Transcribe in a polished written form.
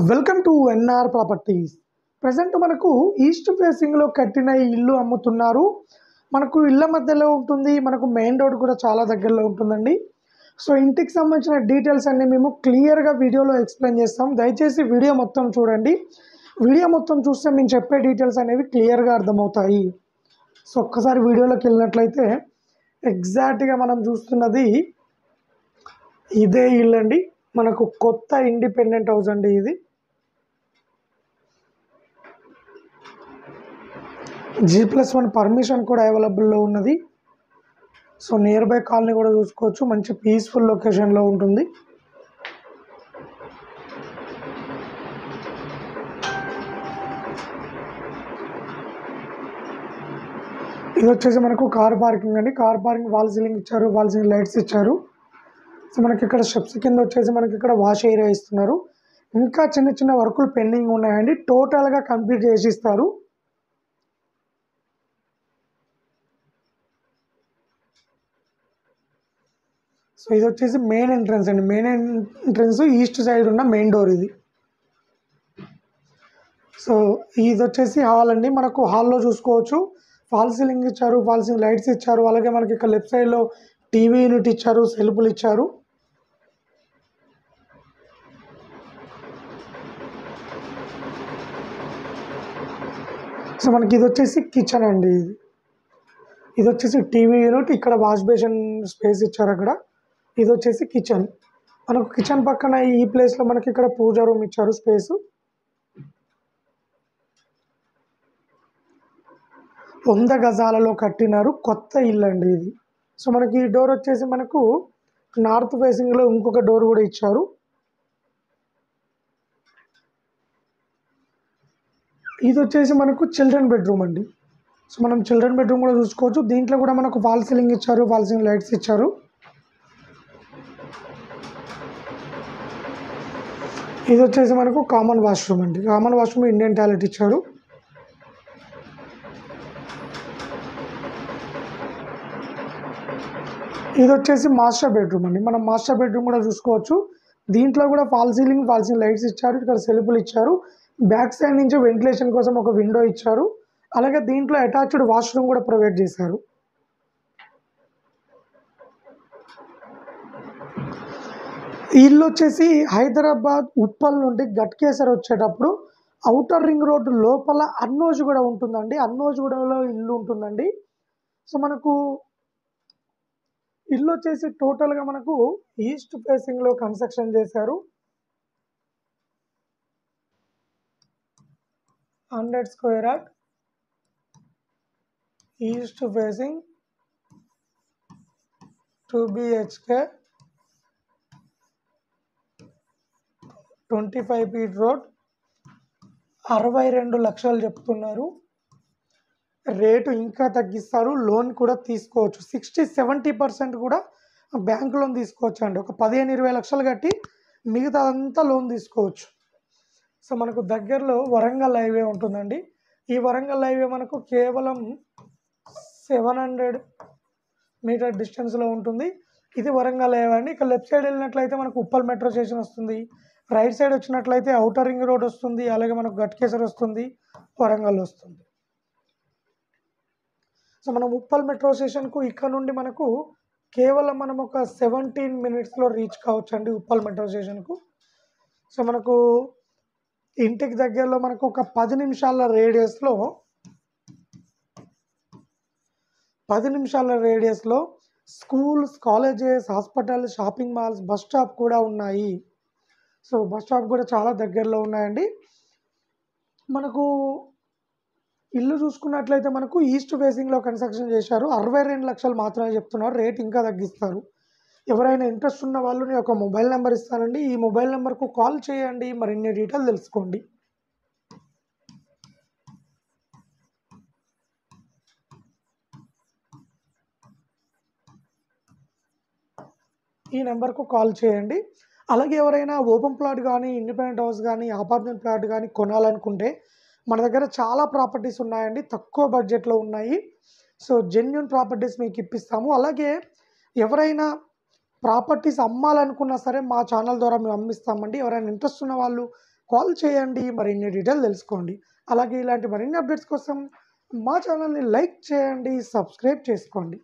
Welcome to NR properties. Present మనకు east ఫేసింగ్లో కట్టిన ఈ ఇల్లు అమ్ముతున్నారు. మనకు ఇళ్ళ మధ్యలో ఉంటుంది, మనకు మెయిన్ రోడ్ కూడా చాలా దగ్గరలో ఉంటుందండి. సో ఇంటికి సంబంధించిన డీటెయిల్స్ అన్నీ మేము క్లియర్గా వీడియోలో ఎక్స్ప్లెయిన్ చేస్తాం. దయచేసి వీడియో మొత్తం చూడండి. వీడియో మొత్తం చూస్తే మేము చెప్పే డీటెయిల్స్ అనేవి క్లియర్గా అర్థమవుతాయి. సో ఒక్కసారి వీడియోలోకి వెళ్ళినట్లయితే ఎగ్జాక్ట్గా మనం చూస్తున్నది ఇదే ఇల్లు అండి. మనకు కొత్త ఇండిపెండెంట్ హౌస్ అండి ఇది. G+1 పర్మిషన్ కూడా అవైలబుల్లో ఉన్నది. సో నియర్ బై కాలనీ కూడా చూసుకోవచ్చు. మంచి పీస్ఫుల్ లొకేషన్లో ఉంటుంది. ఇది వచ్చేసి మనకు కార్ పార్కింగ్ అండి. కార్ పార్కింగ్ వాల్ సీలింగ్ ఇచ్చారు, వాల్ సీలింగ్ లైట్స్ ఇచ్చారు. సో మనకి ఇక్కడ స్టెప్స్ కింద వచ్చేసి మనకి ఇక్కడ వాష్ ఏరియా ఇస్తున్నారు. ఇంకా చిన్న చిన్న వర్కులు పెండింగ్ ఉన్నాయండి. టోటల్గా కంప్లీట్ చేసి ఇస్తారు. సో ఇది వచ్చేసి మెయిన్ ఎంట్రన్స్ అండి. మెయిన్ ఎంట్రన్స్ ఈస్ట్ సైడ్ ఉన్న మెయిన్ డోర్ ఇది. సో ఇది వచ్చేసి హాల్ అండి. మనకు హాల్లో చూసుకోవచ్చు ఫాల్ సీలింగ్ ఇచ్చారు, ఫాల్ సీలింగ్ లైట్స్ ఇచ్చారు. అలాగే మనకి ఇక్కడ లెఫ్ట్ సైడ్లో టీవీ యూనిట్ ఇచ్చారు, సెల్ఫ్లు ఇచ్చారు. సో మనకి ఇది వచ్చేసి కిచెన్ అండి. ఇది వచ్చేసి టీవీ యూనిట్, ఇక్కడ వాష్ బేసిన్ స్పేస్ ఇచ్చారు అక్కడ. ఇది వచ్చేసి కిచెన్. మనకు కిచెన్ పక్కన ఈ ప్లేస్లో మనకి ఇక్కడ పూజ రూమ్ ఇచ్చారు స్పేస్. 100 గజాలలో కట్టినారు, కొత్త ఇల్లు అండి ఇది. సో మనకి ఈ డోర్ వచ్చేసి మనకు నార్త్ ఫేసింగ్లో ఇంకొక డోర్ కూడా ఇచ్చారు. ఇది వచ్చేసి మనకు చిల్డ్రన్ బెడ్రూమ్ అండి. సో మనం చిల్డ్రన్ బెడ్రూమ్ కూడా చూసుకోవచ్చు. దీంట్లో కూడా మనకు వాల్ సీలింగ్ ఇచ్చారు, వాల్ సీలింగ్ లైట్స్ ఇచ్చారు. ఇది వచ్చేసి మనకు కామన్ వాష్రూమ్ అండి. కామన్ వాష్రూమ్ ఇండియన్ టాయిలెట్ ఇచ్చారు. ఇది వచ్చేసి మాస్టర్ బెడ్రూమ్ అండి. మనం మాస్టర్ బెడ్రూమ్ కూడా చూసుకోవచ్చు. దీంట్లో కూడా ఫాల్ సీలింగ్ లైట్స్ ఇచ్చారు. ఇక్కడ సెల్ఫ్లు ఇచ్చారు. బ్యాక్ సైడ్ నుంచి వెంటిలేషన్ కోసం ఒక విండో ఇచ్చారు. అలాగే దీంట్లో అటాచ్డ్ వాష్రూమ్ కూడా ప్రొవైడ్ చేశారు. ఈ ఇల్లు వచ్చేసి హైదరాబాద్ ఉప్పల్ నుండి గట్కేసర్ వచ్చేటప్పుడు ఔటర్ రింగ్ రోడ్డు లోపల అన్నోజుగూడ ఉంటుందండి. అన్నోజుగూడలో ఇల్లు ఉంటుందండి. సో మనకు ఇల్లు వచ్చేసి టోటల్గా మనకు ఈస్ట్ ఫేసింగ్లో కన్స్ట్రక్షన్ చేశారు. 100 square yard east facing 2 BHK 25 feet road. 62 లక్షలు చెప్తున్నారు. రేటు ఇంకా తగ్గిస్తారు. లోన్ కూడా తీసుకోవచ్చు. 60-70% కూడా బ్యాంక్ లోన్ తీసుకోవచ్చు అండి. ఒక 15-20 లక్షలు కట్టి మిగతా అంతా లోన్ తీసుకోవచ్చు. సో మనకు దగ్గరలో వరంగల్ హైవే ఉంటుందండి. ఈ వరంగల్ హైవే మనకు కేవలం 700 మీటర్ డిస్టెన్స్లో ఉంటుంది. ఇది వరంగల్ హైవే అండి. ఇక లెఫ్ట్ సైడ్ వెళ్ళినట్లయితే మనకు ఉప్పల్ మెట్రో స్టేషన్ వస్తుంది. రైట్ సైడ్ వచ్చినట్లయితే ఔటర్ రింగ్ రోడ్ వస్తుంది. అలాగే మనకు గట్కేసర్ వస్తుంది, వరంగల్ వస్తుంది. సో మనం ఉప్పల్ మెట్రో స్టేషన్కు ఇక్కడ నుండి మనకు కేవలం మనం ఒక 17 మినిట్స్లో రీచ్ కావచ్చు అండి ఉప్పల్ మెట్రో స్టేషన్కు. సో మనకు ఇంటికి దగ్గరలో మనకు ఒక 10 నిమిషాల రేడియస్లో schools, colleges, hospital, shopping malls, bus stop కూడా ఉన్నాయి. సో బస్ స్టాప్ కూడా చాలా దగ్గరలో ఉన్నాయండి. మనకు ఇల్లు చూసుకున్నట్లయితే మనకు ఈస్ట్ ఫేసింగ్లో కన్స్ట్రక్షన్ చేశారు. 62 లక్షలు మాత్రమే చెప్తున్నారు. రేట్ ఇంకా తగ్గిస్తారు. ఎవరైనా ఇంట్రెస్ట్ ఉన్న వాళ్ళు నేను ఒక మొబైల్ నెంబర్ ఇస్తానండి. ఈ మొబైల్ నెంబర్కు కాల్ చేయండి, మరిన్ని డీటెయిల్ తెలుసుకోండి. ఈ నెంబర్కు కాల్ చేయండి. అలాగే ఎవరైనా ఓపెన్ ప్లాట్ కానీ, ఇండిపెండెంట్ హౌస్ కానీ, అపార్ట్మెంట్ ప్లాట్ కానీ కొనాలనుకుంటే మన దగ్గర చాలా ప్రాపర్టీస్ ఉన్నాయండి. తక్కువ బడ్జెట్లో ఉన్నాయి. సో జెన్యూన్ ప్రాపర్టీస్ మీకు ఇప్పిస్తాము. అలాగే ఎవరైనా ప్రాపర్టీస్ అమ్మాలనుకున్నా సరే మా ఛానల్ ద్వారా మేము అమ్మిస్తామండి. ఎవరైనా ఇంట్రెస్ట్ ఉన్న వాళ్ళు కాల్ చేయండి, మరిన్ని డీటెయిల్ తెలుసుకోండి. అలాగే ఇలాంటి మరిన్ని అప్డేట్స్ కోసం మా ఛానల్ని లైక్ చేయండి, సబ్స్క్రైబ్ చేసుకోండి.